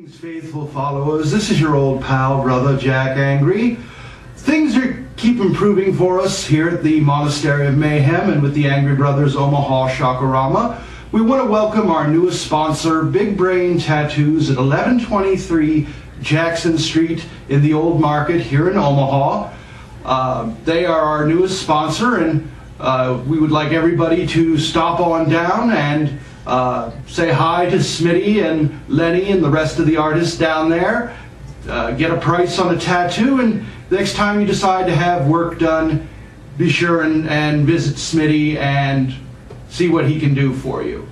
Greetings, faithful followers. This is your old pal, Brother Jack Angry. Things keep improving for us here at the Monastery of Mayhem and with the Angry Brothers Omaha Rama. We want to welcome our newest sponsor, Big Brain Tattoos at 1123 Jackson Street in the Old Market here in Omaha. They are our newest sponsor, and we would like everybody to stop on down and say hi to Smitty and Lenny and the rest of the artists down there. Get a price on a tattoo, and next time you decide to have work done, be sure and visit Smitty and see what he can do for you.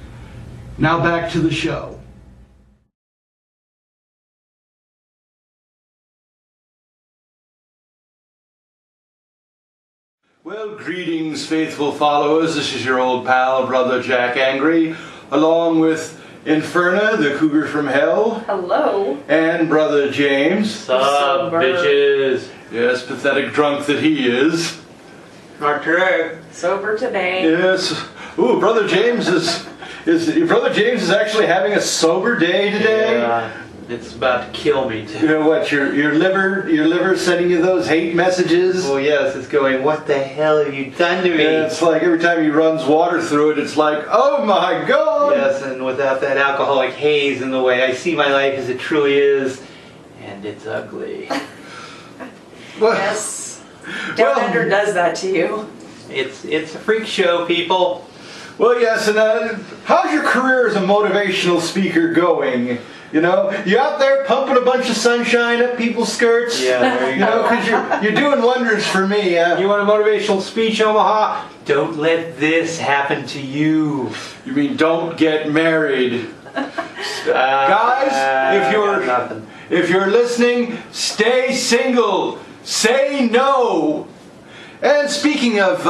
Now back to the show. Well, greetings, faithful followers. This is your old pal, Brother Jack Angry, along with Inferna, the cougar from hell. Hello. And Brother James. Sup, bitches? Yes, pathetic drunk that he is. Not today. Sober today. Yes. Ooh, Brother James is actually having a sober day today. Yeah, it's about to kill me too. You know what? Your liver sending you those hate messages. Well, yes, it's going, what the hell have you done to me? Yeah, it's like every time he runs water through it, it's like, oh my God! Yes, and without that alcoholic haze in the way, I see my life as it truly is, and it's ugly. Well, Yes. Down Under does that to you. It's a freak show, people. well, yes, and how's your career as a motivational speaker going? You know, you out there pumping a bunch of sunshine up people's skirts? Yeah, there you You go. know, because you're doing wonders for me. You want a motivational speech, Omaha? Don't let this happen to you. You mean don't get married? Guys, if you're listening, stay single. Say no. And speaking of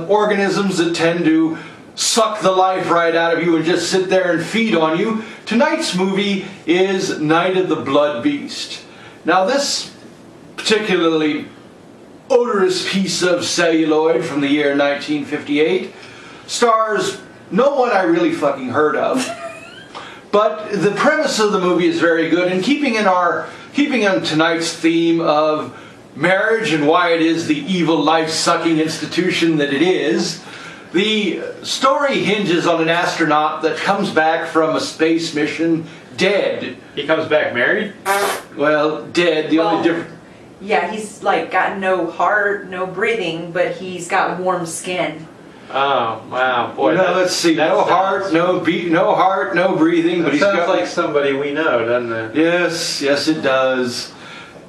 organisms that tend to suck the life right out of you and just sit there and feed on you, tonight's movie is Night of the Blood Beast. Now this particularly odorous piece of celluloid from the year 1958 stars no one I really fucking heard of. But the premise of the movie is very good, and keeping on tonight's theme of marriage and why it is the evil life-sucking institution that it is, the story hinges on an astronaut that comes back from a space mission dead. He comes back married? Well, dead. The only difference. Yeah, he's like got no heart, no breathing, but he's got warm skin. Oh, wow. Boy, Well, let's see. No heart, no beat, no heart, no breathing. But That he's sounds got like somebody we know, doesn't it? Yes, it does.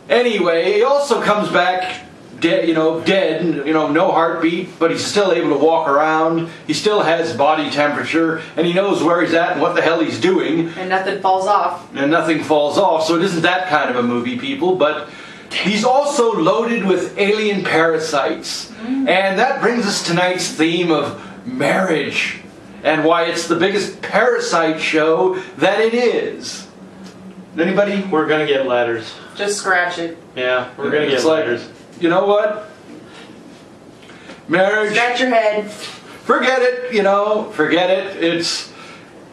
Anyway, he also comes back dead, no heartbeat, but he's still able to walk around. He still has body temperature, and he knows where he's at and what the hell he's doing. And nothing falls off. And nothing falls off, so it isn't that kind of a movie, people, but he's also loaded with alien parasites. And that brings us to tonight's theme of marriage, and why it's the biggest parasite show that it is. Anybody? We're gonna get letters. Just scratch it. Yeah, we're gonna It's get like, letters. you know what? Marriage, Scratch your head. forget it, forget it. It's,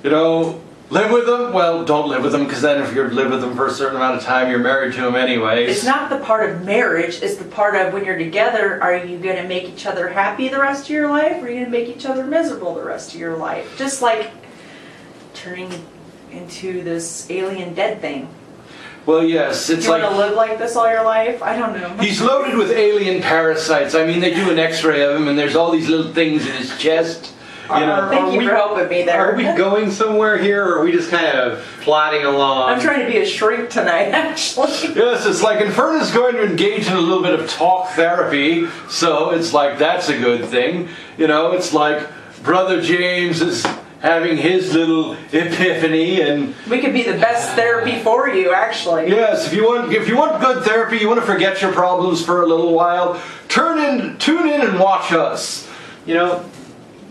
live with them. Well, don't live with them, because then if you live with them for a certain amount of time, you're married to them anyways. It's not the part of marriage, it's the part of when you're together, are you going to make each other happy the rest of your life, or are you going to make each other miserable the rest of your life? Just like turning into this alien dead thing. Well, yes, it's You like want to live like this all your life? I don't know. he's loaded with alien parasites. I mean, they do an X-ray of him, and there's all these little things in his chest. Thank you for helping me there. Are we going somewhere here, or are we just kind of plodding along? I'm trying to be a shrink tonight, actually. Yes, it's like Inferna's going to engage in a little bit of talk therapy, so it's like that's a good thing. It's like Brother James is having his little epiphany, and We could be the best therapy for you, actually. yes, if you want good therapy, you want to forget your problems for a little while, tune in and watch us.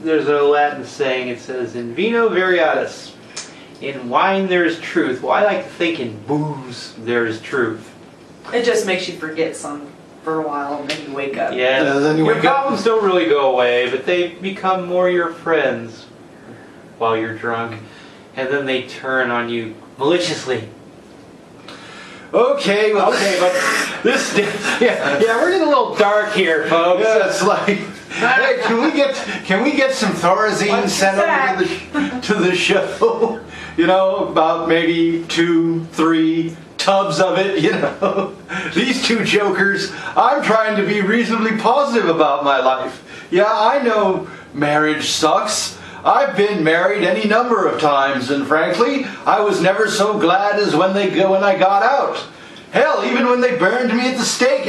There's a Latin saying, it says, in vino veritas, in wine there is truth. Well, I like to think in booze there is truth. It just makes you forget some for a while, and then you wake up. Yes, Yeah, then you your wake up. problems don't really go away, but they become more your friends while you're drunk. And then they turn on you maliciously. Okay, well, but this. Yeah, yeah, we're getting a little dark here, folks. yeah, it's like. Hey, can we get some Thorazine What's sent over to the show? You know, about maybe 2, 3 tubs of it, you know. These two jokers, I'm trying to be reasonably positive about my life. Yeah, I know marriage sucks. I've been married any number of times, and frankly, I was never so glad as when I got out. Hell, even when they burned me at the stake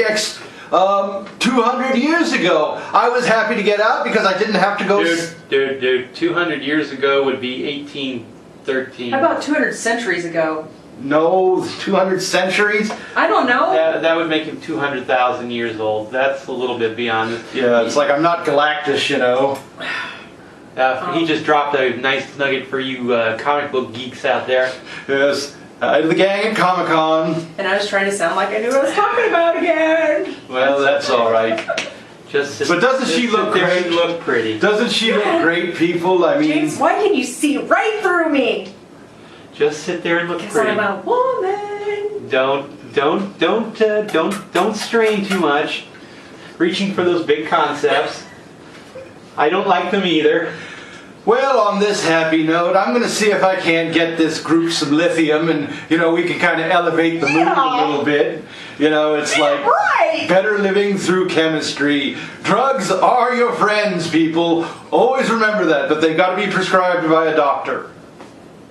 200 years ago, I was happy to get out because I didn't have to go... Dude, 200 years ago would be 1813. How about 200 centuries ago? No, 200 centuries? I don't know. That would make him 200,000 years old. That's a little bit beyond. Yeah, it's like I'm not Galactus, you know. He just dropped a nice nugget for you comic book geeks out there. Yes. Hi to the gang at Comic-Con. And I was trying to sound like I knew what I was talking about again. Well, that's all right. But doesn't she look great? She look pretty. Doesn't she look great, people? I mean... James, why can you see right through me? Just sit there and look Because pretty. I'm a woman. Don't strain too much. Reaching for those big concepts. I don't like them either. Well, on this happy note, I'm going to see if I can't get this group some lithium and, you know, we can kind of elevate the mood a little bit. You know, it's like better living through chemistry. Drugs are your friends, people. Always remember that, but they've got to be prescribed by a doctor.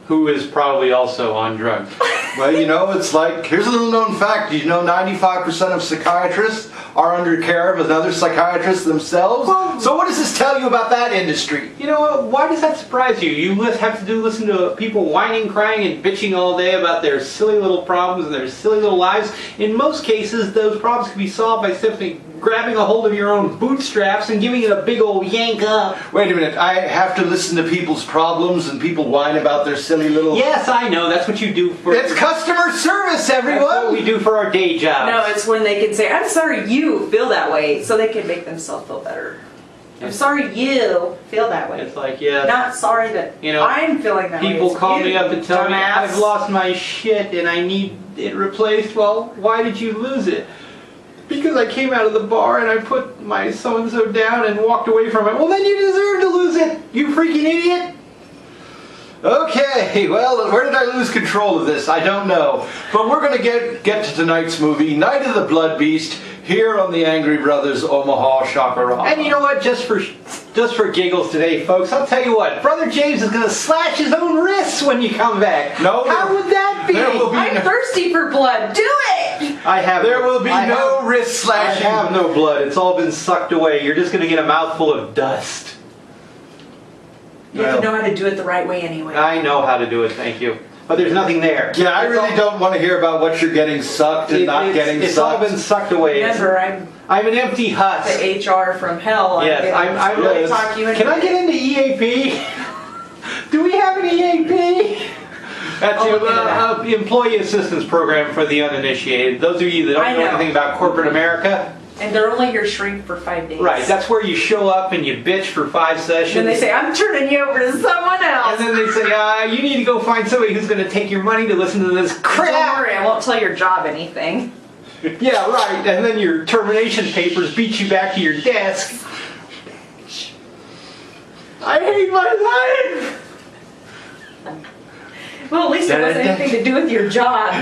Who is probably also on drugs. Well, you know, it's like, here's a little known fact. Did you know 95% of psychiatrists are under care of another psychiatrist themselves? Well, so what does this tell you about that industry? You know what? Why does that surprise you? You have to listen to people whining, crying, and bitching all day about their silly little problems and their silly little lives. In most cases, those problems can be solved by simply grabbing a hold of your own bootstraps and giving it a big old yank up. Wait a minute, I have to listen to people's problems and people whine about their silly little... Yes, I know, that's what you do for... It's customer service, everyone! That's what we do for our day jobs. No, it's when they can say, I'm sorry you feel that way, so they can make themselves feel better. I'm sorry you feel that way. It's like, yeah... Not sorry that I'm feeling that way. People call me up and tell me, dumbass. I've lost my shit and I need it replaced. Well, why did you lose it? Because I came out of the bar and I put my so-and-so down and walked away from it. Well, then you deserve to lose it, you freaking idiot! Okay, well, where did I lose control of this? I don't know. But we're going to get to tonight's movie, Night of the Blood Beast, here on the Angry Brothers Omaha Shopperama. And you know what? Just for giggles today, folks, I'll tell you what. Brother James is going to slash his own wrists when you come back. No. How would that be? There will be I'm thirsty for blood. Do it! There will be no wrist slashing. I have no blood. It's all been sucked away. You're just going to get a mouthful of dust. You have to know how to do it the right way anyway. I know how to do it, thank you. But there's nothing there. Yeah, I really don't want to hear about what you're getting sucked and not getting sucked. It's all been sucked away. Remember, I'm an empty husk. the HR from hell. Yes, I'm really talk you into Can I get into EAP? Do we have an EAP? That's the Employee Assistance Program for the uninitiated. Those of you that don't know anything about corporate America. And they're only here shrink for 5 days. Right, that's where you show up and you bitch for 5 sessions. And they say, I'm turning you over to someone else. And then they say, you need to go find somebody who's going to take your money to listen to this crap. Don't worry, I won't tell your job anything. Yeah, right. And then your termination papers beat you back to your desk. I hate my life. Well, at least it wasn't anything to do with your job.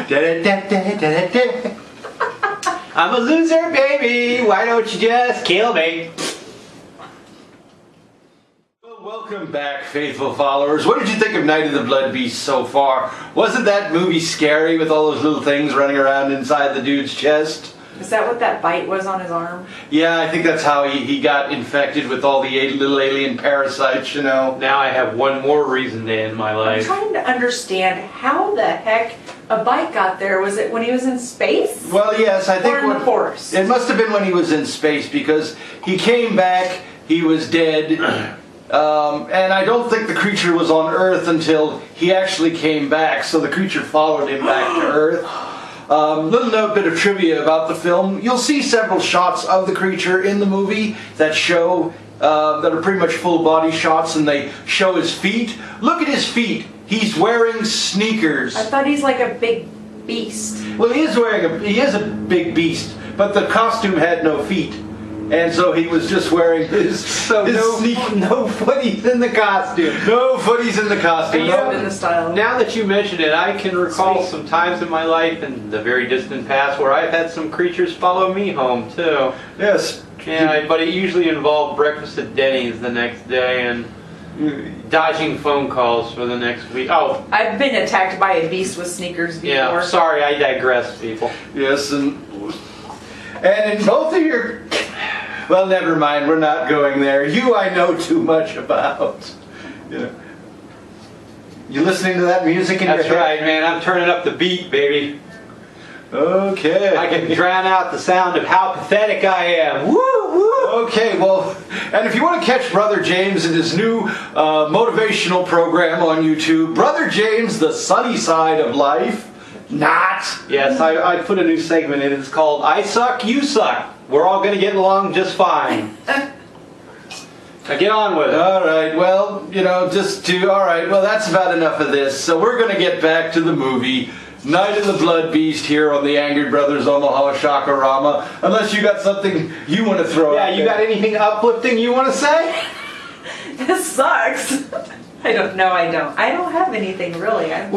I'm a loser, baby. Why don't you just kill me? Well, welcome back, faithful followers. What did you think of Night of the Blood Beast so far? Wasn't that movie scary with all those little things running around inside the dude's chest? Is that what that bite was on his arm? Yeah, I think that's how he got infected with all the little alien parasites, you know. Now I have one more reason to end my I'm life. trying to understand how the heck a bite got there. Was it when he was in space? Well, yes, I think Or in the forest? it must have been when he was in space because he came back, he was dead, and I don't think the creature was on Earth until he actually came back, so the creature followed him back to Earth. Little bit of trivia about the film. You'll see several shots of the creature in the movie that show, that are pretty much full body shots, and they show his feet. Look at his feet. He's wearing sneakers. I thought he's like a big beast. Well, he is a big beast, but the costume had no feet. And so he was just wearing his no footies in the costume. No footies in the costume. Nope. In the style. Now that you mention it, I can recall Sweet. some times in my life in the very distant past where I've had some creatures follow me home too. Yes. Yeah, but it usually involved breakfast at Denny's the next day and dodging phone calls for the next week. Oh, I've been attacked by a beast with sneakers before. yeah. Sorry, I digress, people. Yes, and in both of your... Well, never mind. We're not going there. You, I know too much about. You know. You listening to that music in That's your head? right, man. I'm turning up the beat, baby. Okay. I can drown out the sound of how pathetic I am. Woo, woo. Okay, well, and if you want to catch Brother James in his new motivational program on YouTube, Brother James, The Sunny Side of Life, not. Yes, I put a new segment in. It's called I Suck, You Suck. We're all going to get along just fine. Now get on with it. All right, well, all right, well, that's about enough of this. So we're going to get back to the movie, Night of the Blood Beast, here on the Angry Brothers Omaha Shaka Rama. Unless you got something you want to throw out Yeah, you got anything uplifting you want to say? This sucks. I don't have anything really. I'm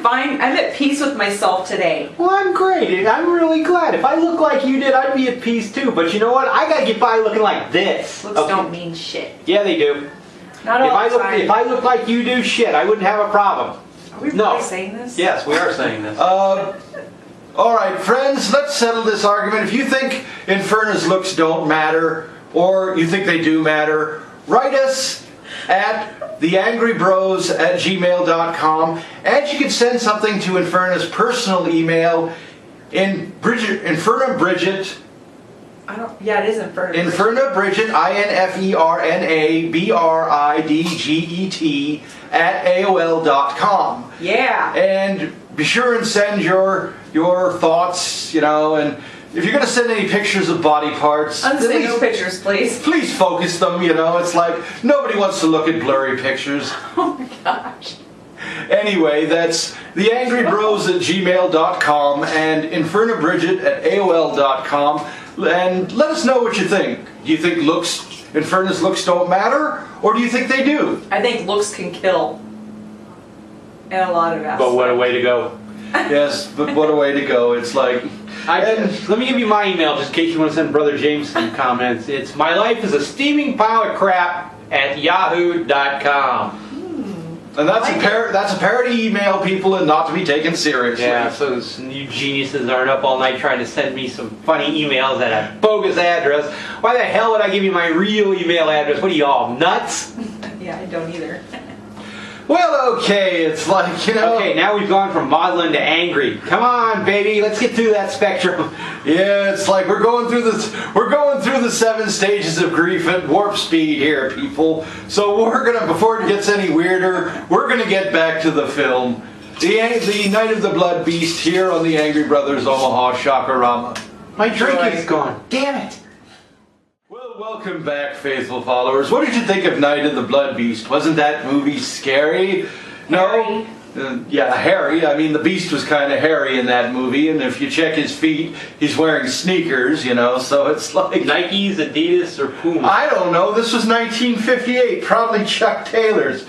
fine. I'm at peace with myself today. Well, I'm great. I'm really glad. If I look like you did, I'd be at peace too. But you know what? I gotta get by looking like this. Looks don't mean shit. Yeah, they do. Not all the time. If I look like you do, shit, I wouldn't have a problem. Are we really saying this? Yes, we are saying this. All right, friends, let's settle this argument. If you think Inferna's looks don't matter, or you think they do matter, write us at theangrybros@gmail.com, and you can send something to Inferna's personal email Inferna Bridget. Yeah, it is Inferna. Inferna Bridget, INFERNA BRIDGET @AOL.com. Yeah. And be sure and send your thoughts, and if you're going to send any pictures of body parts, unsend no pictures, please. Please focus them, It's like nobody wants to look at blurry pictures. Oh my gosh. Anyway, that's theangrybros@gmail.com and infernabridget@AOL.com. And let us know what you think. Do you think Inferna's looks don't matter? Or do you think they do? I think looks can kill. In a lot of aspects. But what a way to go. Yes, but what a way to go. It's like... let me give you my email just in case you want to send Brother James some comments. It's mylife.is.a.steaming pile of crap @yahoo.com. And that's a parody email, people, and not to be taken seriously. Yeah, so you geniuses aren't up all night trying to send me some funny emails at a bogus address. Why the hell would I give you my real email address? What are you all, nuts? Yeah, I don't either. Well, okay, it's like, Okay, now we've gone from maudlin to angry. Come on, baby, let's get through that spectrum. Yeah, it's like we're going through the 7 stages of grief at warp speed here, people. So before it gets any weirder, we're gonna get back to the film. The Night of the Blood Beast here on the Angry Brothers Omaha Shaka Rama. My drink is gone. Damn it. Well, welcome back, faithful followers. What did you think of Night of the Blood Beast? Wasn't that movie scary? Harry. No? Yeah, hairy. I mean, the Beast was kind of hairy in that movie, and if you check his feet, he's wearing sneakers, so it's like... Nikes, Adidas, or Puma? I don't know. This was 1958. Probably Chuck Taylor's.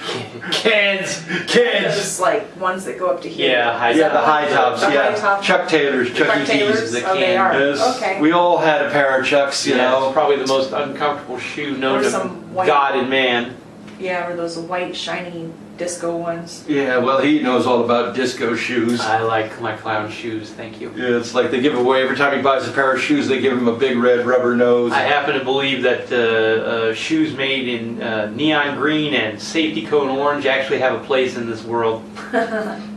Kids. Just like ones that go up to here. Yeah, the high tops. The yeah, high top. Chuck Taylor's. Chuck Taylor's. the They are. Yes. Okay. We all had a pair of Chucks, It's probably the most uncomfortable shoe known Or to some white- God and man. Yeah, or those white shiny disco ones. Yeah, well, he knows all about disco shoes. I like my clown shoes, thank you. Yeah, it's like they give away every time he buys a pair of shoes. They give him a big red rubber nose. I happen to believe that shoes made in neon green and safety cone orange actually have a place in this world.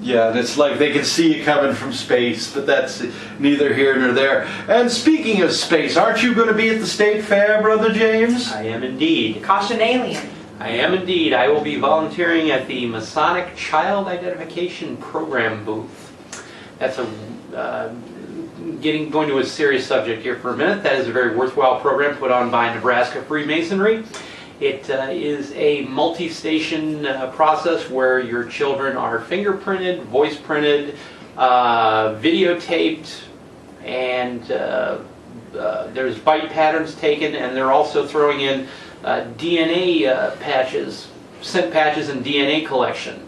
Yeah, and it's like they can see it coming from space, but that's neither here nor there. And speaking of space, aren't you going to be at the State Fair, Brother James? I am indeed. Caution alien. I am indeed. I will be volunteering at the Masonic Child Identification Program booth. That's going to a serious subject here for a minute. That is a very worthwhile program put on by Nebraska Freemasonry. It is a multi-station process where your children are fingerprinted, voice printed, videotaped, and there's bite patterns taken, and they're also throwing in DNA patches, scent patches, and DNA collection.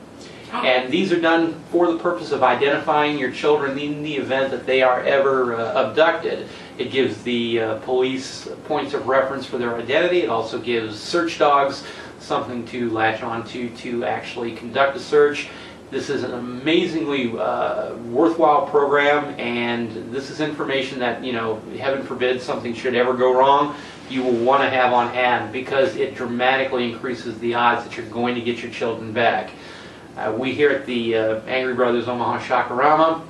And these are done for the purpose of identifying your children in the event that they are ever abducted. It gives the police points of reference for their identity. It also gives search dogs something to latch onto to actually conduct a search. This is an amazingly worthwhile program, and this is information that, heaven forbid something should ever go wrong, you will want to have on hand, because it dramatically increases the odds that you're going to get your children back. We here at the Angry Brothers Omaha Rama,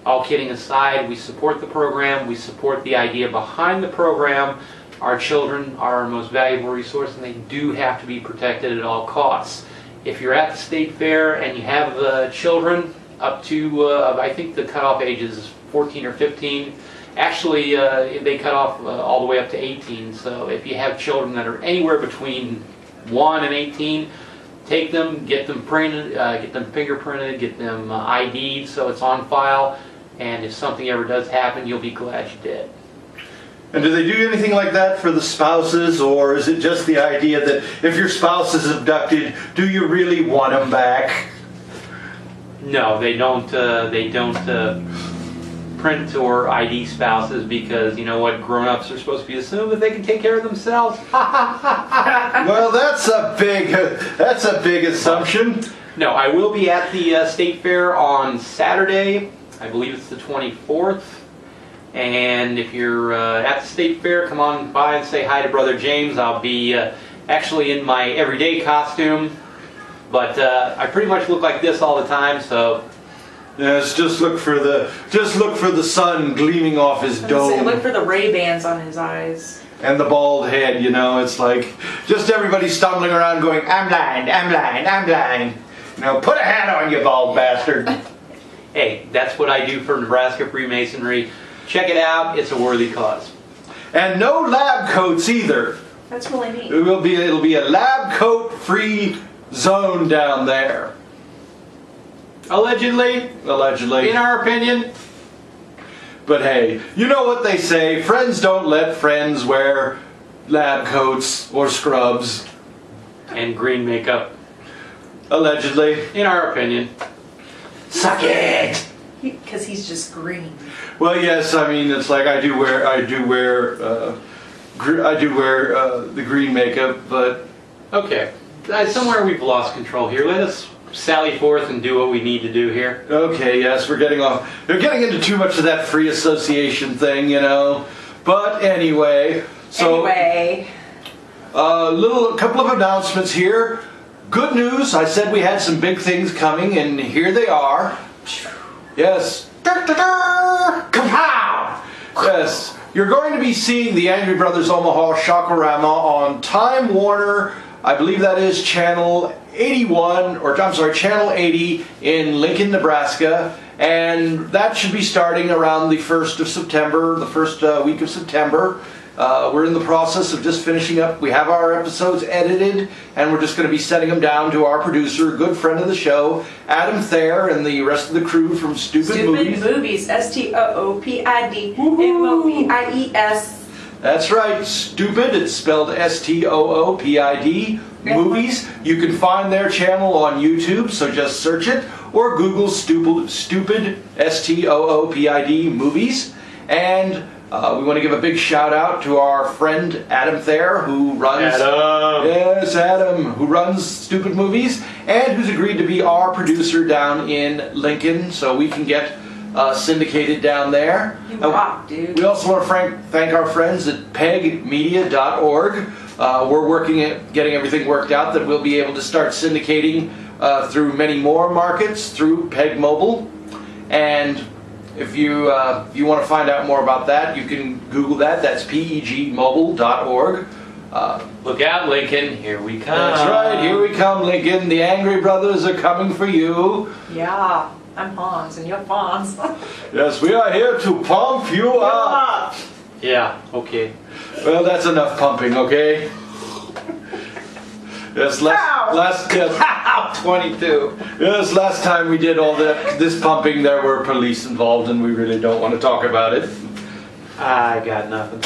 all kidding aside, we support the program, we support the idea behind the program. Our children are our most valuable resource, and they do have to be protected at all costs. If you're at the state fair and you have children up to, I think the cutoff age is 14 or 15. Actually, they cut off all the way up to 18. So if you have children that are anywhere between 1 and 18, take them, get them printed, get them fingerprinted, get them ID'd so it's on file. And if something ever does happen, you'll be glad you did. And do they do anything like that for the spouses, or is it just the idea that if your spouse is abducted, do you really want them back? No, they don't. Print or ID spouses, because you know what, grown-ups are supposed to be assumed that they can take care of themselves. Well, that's a big assumption. No, I will be at the state fair on Saturday. I believe it's the 24th. And if you're at the state fair, come on by and say hi to Brother James. I'll be actually in my everyday costume, but I pretty much look like this all the time. So yes, just look for the sun gleaming off his dome. Look for the Ray-Bans on his eyes. And the bald head, it's like just everybody stumbling around going, I'm blind, I'm blind, I'm blind. Put a hat on, you bald bastard. Hey, that's what I do for Nebraska Freemasonry. Check it out, it's a worthy cause. And no lab coats either. That's really neat. It'll be a lab coat free zone down there. Allegedly. Allegedly. In our opinion. But hey, you know what they say, friends don't let friends wear lab coats or scrubs. And green makeup. Allegedly. In our opinion. Suck it! Because he's just green. Well, yes, I mean, it's like I do wear the green makeup, but okay, somewhere we've lost control here. Let us sally forth and do what we need to do here. Okay, yes, we're getting off. They're getting into too much of that free association thing, But anyway, a couple of announcements here. Good news. I said we had some big things coming, and here they are. Yes. Kapow! Yes. You're going to be seeing the Angry Brothers Omaha Shakarama on Time Warner. I believe that is channel 81, channel 80 in Lincoln, Nebraska. And that should be starting around the 1st of September, the first week of September. We're in the process of just finishing up. We have our episodes edited, and we're just going to be sending them down to our producer, good friend of the show, Adam Thayer, and the rest of the crew from Stupid Movies. Stupid Movies, STOOPID MOVIES. That's right, Stupid. It's spelled STOOPID. Movies. You can find their channel on YouTube, so just search it, or Google Stupid STOOPID Movies. And we want to give a big shout out to our friend Adam Thayer, who runs Adam, who runs Stupid Movies, and who's agreed to be our producer down in Lincoln, so we can get syndicated down there. You rock, dude. We also want to thank our friends at pegmedia.org. We're working at getting everything worked out that we'll be able to start syndicating through many more markets through Peg Mobile. And if you want to find out more about that, you can Google that. That's pegmobile.org. Look out, Lincoln. Here we come. That's right. Here we come, Lincoln. The Angry Brothers are coming for you. Yeah, I'm Hans and you're Fonz. Yes, we are here to pump you up. Yeah, okay. Well, that's enough pumping, okay? Yes, let's 22. Yes, last time we did all this pumping, there were police involved, and we really don't want to talk about it. I got nothing.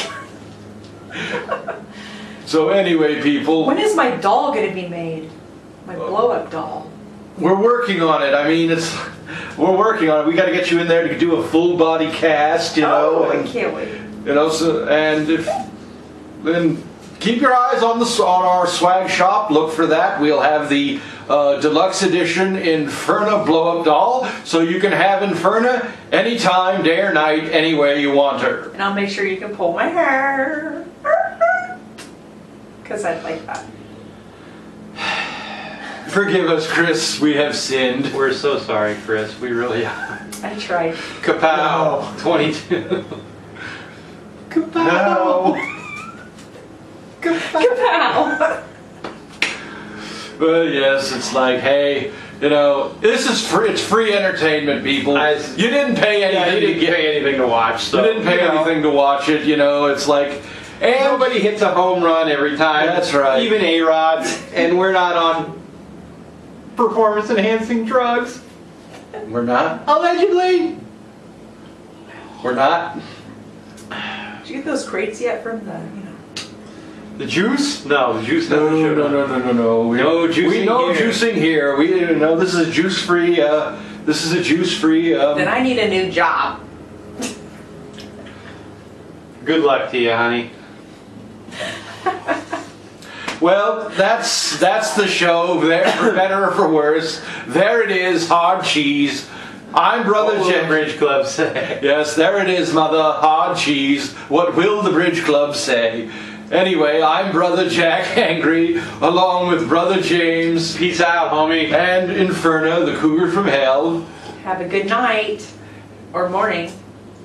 So anyway, people, When is my doll gonna be made? My blow-up doll. we're working on it. I mean, we're working on it. We got to get you in there to do a full body cast, you know. Oh, I and, can't wait. you know, then keep your eyes on our swag shop. Look for that. We'll have the deluxe edition Inferna blow-up doll, so you can have Inferna anytime, day or night, any way you want her. And I'll make sure you can pull my hair. Because I'd like that. Forgive us, Chris. We have sinned. We're so sorry, Chris. We really are. I tried. Kapow! 22. Kapow! No. Kapow! Well, yes, it's like, hey, you know, this is free. It's free entertainment, people. You didn't pay anything. Yeah, you didn't pay anything to watch. So, You didn't pay anything to watch it. You know, it's like, and nobody hits a home run every time. That's right. Even A-Rods, and we're not on performance-enhancing drugs. we're not. Allegedly. We're not. Did you get those crates yet from the, The juice? No, the juice No, doesn't show no, up. no, no, no, no. No juicing We know here. juicing here. We know this is a juice-free. This is a juice-free. Then I need a new job. Good luck to you, honey. Well, that's the show. There, for better or for worse. There it is, hard cheese. I'm Brother What will the Jack. Bridge Club say? Yes, there it is, Mother. Hard cheese. What will the Bridge Club say? Anyway, I'm Brother Jack Angry, along with Brother James Peace out, homie. and Inferna, the cougar from hell. Have a good night. Or morning.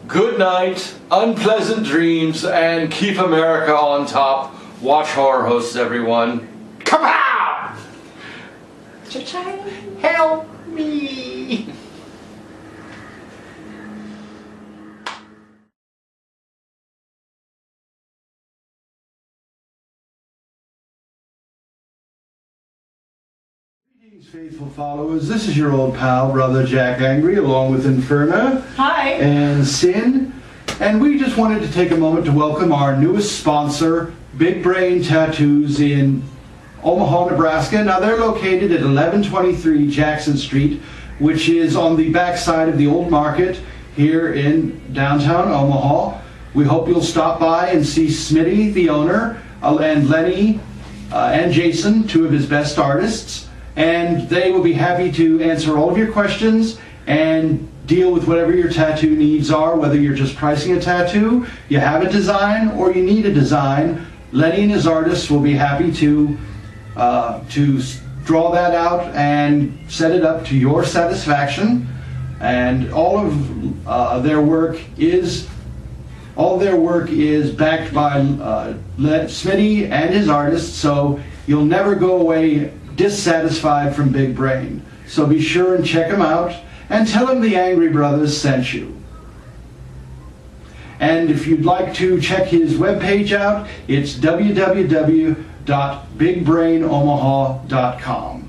Good night, unpleasant dreams, and keep America on top. Watch horror hosts, everyone. Kapow! Cha-ching. Help me! Greetings, faithful followers. This is your old pal, Brother Jack Angry, along with Inferna Hi. and Sin. And we just wanted to take a moment to welcome our newest sponsor, Big Brain Tattoos in Omaha, Nebraska. Now they're located at 1123 Jackson Street, which is on the backside of the old market here in downtown Omaha. We hope you'll stop by and see Smitty, the owner, and Lenny and Jason, two of his best artists. And they will be happy to answer all of your questions and deal with whatever your tattoo needs are, whether you're just pricing a tattoo, you have a design, or you need a design. Lenny and his artists will be happy to draw that out and set it up to your satisfaction. And all of their work is backed by Smitty and his artists, so you'll never go away dissatisfied from Big Brain. So be sure and check him out and tell him the Angry Brothers sent you. And if you'd like to check his webpage out, it's www.bigbrainomaha.com.